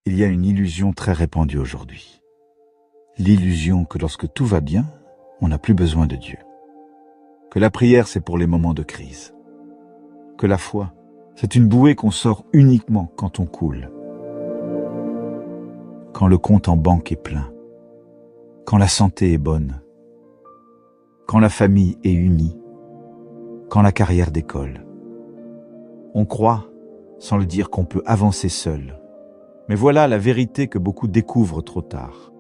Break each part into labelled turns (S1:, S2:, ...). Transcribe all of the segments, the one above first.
S1: Il y a une illusion très répandue aujourd'hui. L'illusion que lorsque tout va bien, on n'a plus besoin de Dieu. Que la prière, c'est pour les moments de crise. Que la foi, c'est une bouée qu'on sort uniquement quand on coule. Quand le compte en banque est plein. Quand la santé est bonne. Quand la famille est unie. Quand la carrière décolle. On croit, sans le dire, qu'on peut avancer seul. Mais voilà la vérité que beaucoup découvrent trop tard.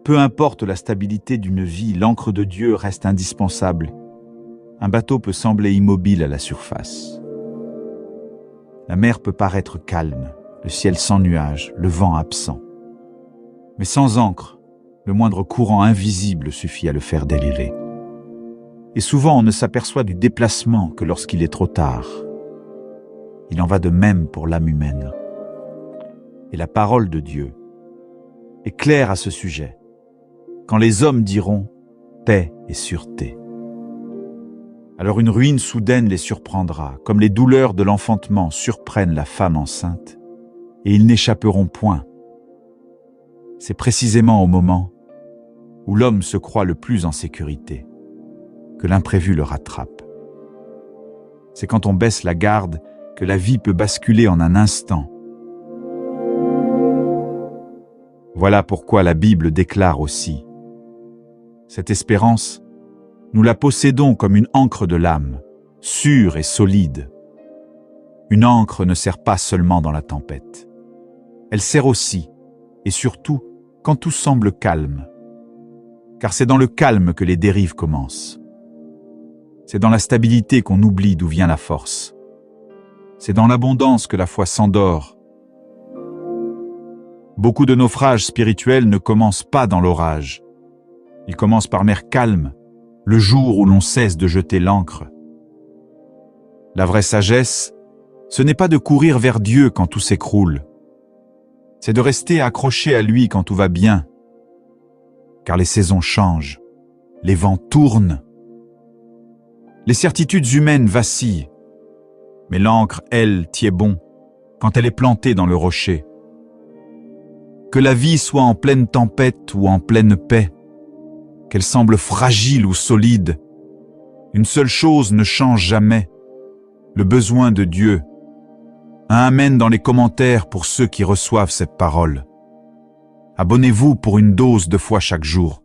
S1: Peu importe la stabilité d'une vie, l'encre de Dieu reste indispensable. Un bateau peut sembler immobile à la surface. La mer peut paraître calme, le ciel sans nuages, le vent absent. Mais sans encre, le moindre courant invisible suffit à le faire délirer. Et souvent on ne s'aperçoit du déplacement que lorsqu'il est trop tard. Il en va de même pour l'âme humaine. Et la parole de Dieu est claire à ce sujet. Quand les hommes diront paix et sûreté, alors une ruine soudaine les surprendra, comme les douleurs de l'enfantement surprennent la femme enceinte, et ils n'échapperont point. C'est précisément au moment où l'homme se croit le plus en sécurité que l'imprévu le rattrape. C'est quand on baisse la garde que la vie peut basculer en un instant. Voilà pourquoi la Bible déclare aussi: cette espérance, nous la possédons comme une ancre de l'âme, sûre et solide. Une ancre ne sert pas seulement dans la tempête. Elle sert aussi, et surtout, quand tout semble calme. Car c'est dans le calme que les dérives commencent. C'est dans la stabilité qu'on oublie d'où vient la force. C'est dans l'abondance que la foi s'endort. Beaucoup de naufrages spirituels ne commencent pas dans l'orage. Ils commencent par mer calme, le jour où l'on cesse de jeter l'ancre. La vraie sagesse, ce n'est pas de courir vers Dieu quand tout s'écroule. C'est de rester accroché à lui quand tout va bien. Car les saisons changent, les vents tournent. Les certitudes humaines vacillent, mais l'ancre, elle, tient bon quand elle est plantée dans le rocher. Que la vie soit en pleine tempête ou en pleine paix, qu'elle semble fragile ou solide, une seule chose ne change jamais, le besoin de Dieu. Un amen dans les commentaires pour ceux qui reçoivent cette parole. Abonnez-vous pour une dose de foi chaque jour.